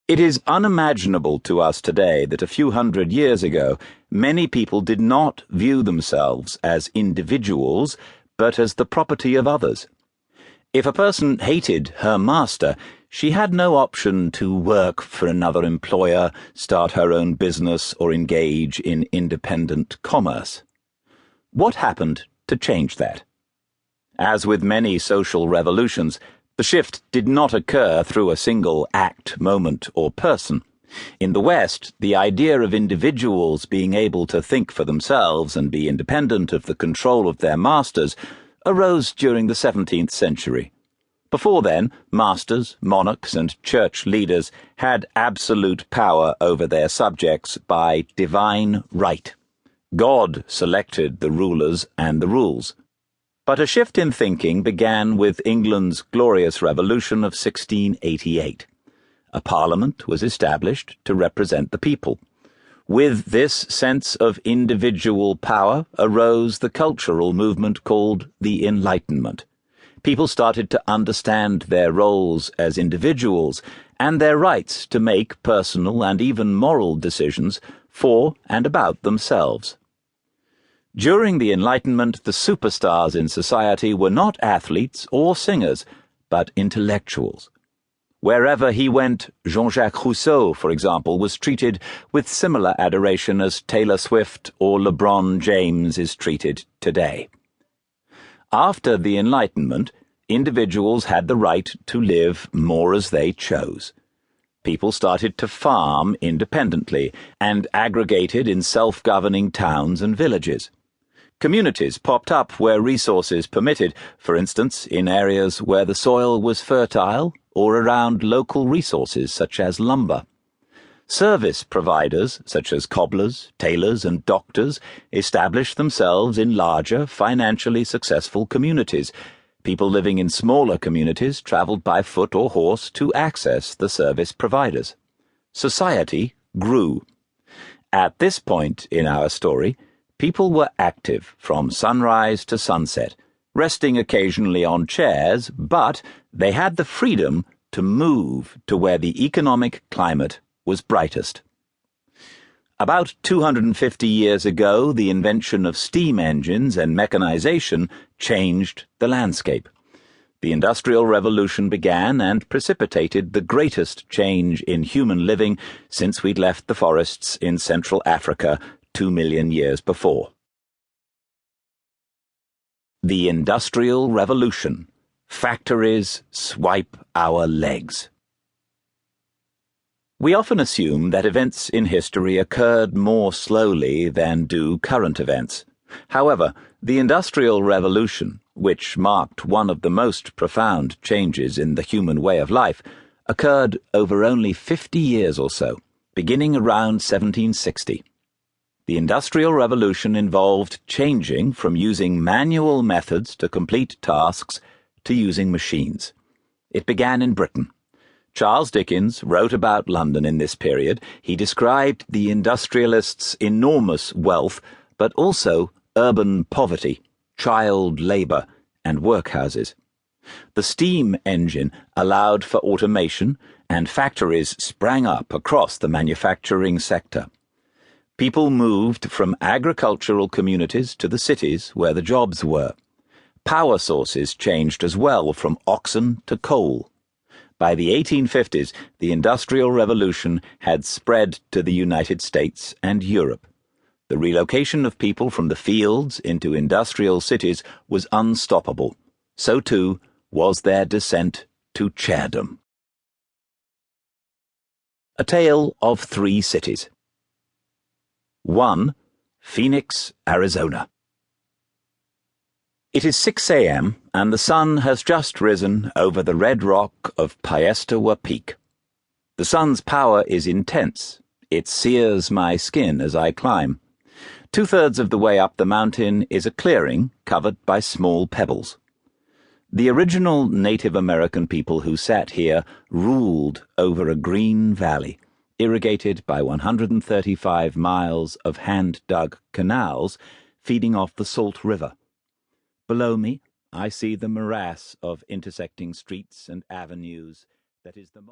It is unimaginable to us today that a few hundred years ago, many people did not view themselves as individuals, but as the property of others. If a person hated her master, she had no option to work for another employer, start her own business, or engage in independent commerce. What happened to change that? As with many social revolutions, the shift did not occur through a single act, moment, or person. In the West, the idea of individuals being able to think for themselves and be independent of the control of their masters arose during the 17th century. Before then, masters, monarchs, and church leaders had absolute power over their subjects by divine right. God selected the rulers and the rules. But a shift in thinking began with England's Glorious Revolution of 1688. A parliament was established to represent the people. With this sense of individual power arose the cultural movement called the Enlightenment. People started to understand their roles as individuals and their rights to make personal and even moral decisions for and about themselves. During the Enlightenment, the superstars in society were not athletes or singers, but intellectuals. Wherever he went, Jean-Jacques Rousseau, for example, was treated with similar adoration as Taylor Swift or LeBron James is treated today. After the Enlightenment, individuals had the right to live more as they chose. People started to farm independently and aggregated in self-governing towns and villages. Communities popped up where resources permitted, for instance, in areas where the soil was fertile or around local resources such as lumber. Service providers, such as cobblers, tailors, and doctors, established themselves in larger, financially successful communities. People living in smaller communities traveled by foot or horse to access the service providers. Society grew. At this point in our story, people were active from sunrise to sunset, resting occasionally on chairs, but they had the freedom to move to where the economic climate was brightest. About 250 years ago, the invention of steam engines and mechanization changed the landscape. The Industrial Revolution began and precipitated the greatest change in human living since we'd left the forests in Central Africa 2 million years before. The Industrial Revolution. Factories swipe our legs. We often assume that events in history occurred more slowly than do current events. However, the Industrial Revolution, which marked one of the most profound changes in the human way of life, occurred over only 50 years or so, beginning around 1760. The Industrial Revolution involved changing from using manual methods to complete tasks to using machines. It began in Britain. Charles Dickens wrote about London in this period. He described the industrialists' enormous wealth, but also urban poverty, child labour, and workhouses. The steam engine allowed for automation, and factories sprang up across the manufacturing sector. People moved from agricultural communities to the cities where the jobs were. Power sources changed as well from oxen to coal. By the 1850s, the Industrial Revolution had spread to the United States and Europe. The relocation of people from the fields into industrial cities was unstoppable. So too was their descent to chairdom. A Tale of Three Cities. 1. Phoenix, Arizona. It is 6 a.m., and the sun has just risen over the red rock of Piestewa Peak. The sun's power is intense. It sears my skin as I climb. 2/3 of the way up the mountain is a clearing covered by small pebbles. The original Native American people who sat here ruled over a green valley, irrigated by 135 miles of hand-dug canals feeding off the Salt River. Below me, I see the morass of intersecting streets and avenues that is the